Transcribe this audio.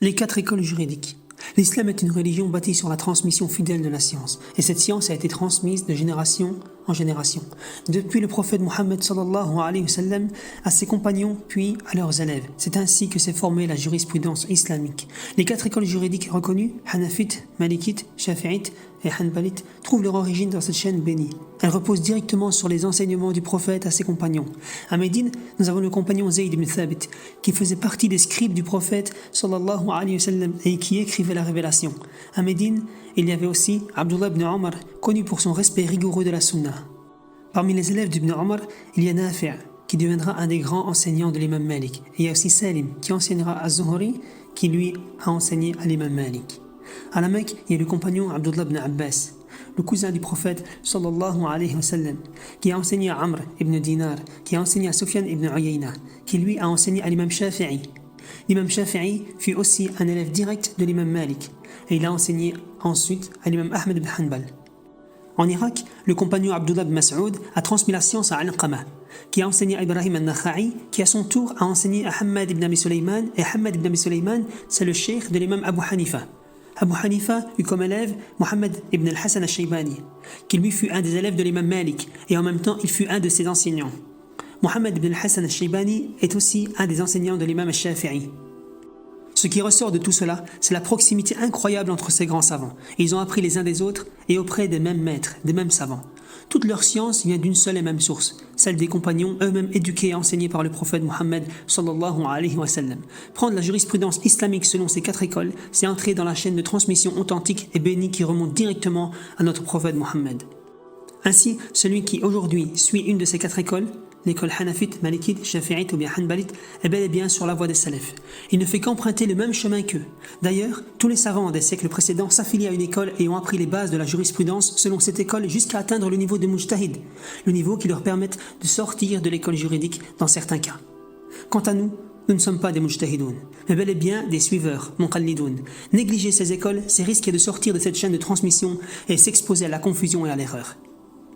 Les 4 écoles juridiques. L'islam est une religion bâtie sur la transmission fidèle de la science, et cette science a été transmise de génération en génération, depuis le prophète Mohammed sallallahu alayhi wa sallam à ses compagnons puis à leurs élèves. C'est ainsi que s'est formée la jurisprudence islamique. Les 4 écoles juridiques reconnues, Hanafite, Malikite, Shafi'ite et Hanbalite, trouvent leur origine dans cette chaîne bénie. Elles reposent directement sur les enseignements du prophète à ses compagnons. À Médine, nous avons le compagnon Zayd ibn Thabit, qui faisait partie des scribes du prophète sallallahu alayhi wa sallam et qui écrivait la révélation. À Médine, il y avait aussi Abdullah ibn Omar, connu pour son respect rigoureux de la sunna. Parmi les élèves d'Ibn Omar, il y a Nafi', qui deviendra un des grands enseignants de l'imam Malik. Et il y a aussi Salim, qui enseignera à Zuhri, qui lui a enseigné à l'imam Malik. À la Mecque, il y a le compagnon Abdullah ibn Abbas, le cousin du prophète sallallahu alayhi wa sallam, qui a enseigné à Amr ibn Dinar, qui a enseigné à Sufyan ibn Uyayna, qui lui a enseigné à l'imam Shafi'i. L'imam Shafi'i fut aussi un élève direct de l'imam Malik, et il a enseigné ensuite à l'imam Ahmed ibn Hanbal. En Irak, le compagnon Abdullah ibn Mas'ud a transmis la science à Al-Qama, qui a enseigné à Ibrahim al-Nakha'i, qui à son tour a enseigné à Hamad ibn Abi Sulaiman, et Hamad ibn Abi Sulaiman, c'est le cheikh de l'imam Abu Hanifa. Abu Hanifa eut comme élève Mohammed ibn al-Hassan al-Shaybani, qui lui fut un des élèves de l'imam Malik, et en même temps il fut un de ses enseignants. Mohammed ibn al-Hassan al-Shaybani est aussi un des enseignants de l'imam al-Shafi'i. Ce qui ressort de tout cela, c'est la proximité incroyable entre ces grands savants. Et ils ont appris les uns des autres et auprès des mêmes maîtres, des mêmes savants. Toute leur science vient d'une seule et même source, celle des compagnons eux-mêmes éduqués et enseignés par le prophète Mohammed sallallahu alayhi wa sallam. Prendre la jurisprudence islamique selon ces 4 écoles, c'est entrer dans la chaîne de transmission authentique et bénie qui remonte directement à notre prophète Mohammed. Ainsi, celui qui aujourd'hui suit une de ces 4 écoles, l'école Hanafite, Malikite, Shafi'ite ou bien Hanbalite, est bel et bien sur la voie des salafs. Il ne fait qu'emprunter le même chemin qu'eux. D'ailleurs, tous les savants des siècles précédents s'affilient à une école et ont appris les bases de la jurisprudence selon cette école jusqu'à atteindre le niveau de mujtahid, le niveau qui leur permet de sortir de l'école juridique dans certains cas. Quant à nous, nous ne sommes pas des mujtahidoun, mais bel et bien des suiveurs, muqallidoun. Négliger ces écoles, c'est risquer de sortir de cette chaîne de transmission et s'exposer à la confusion et à l'erreur.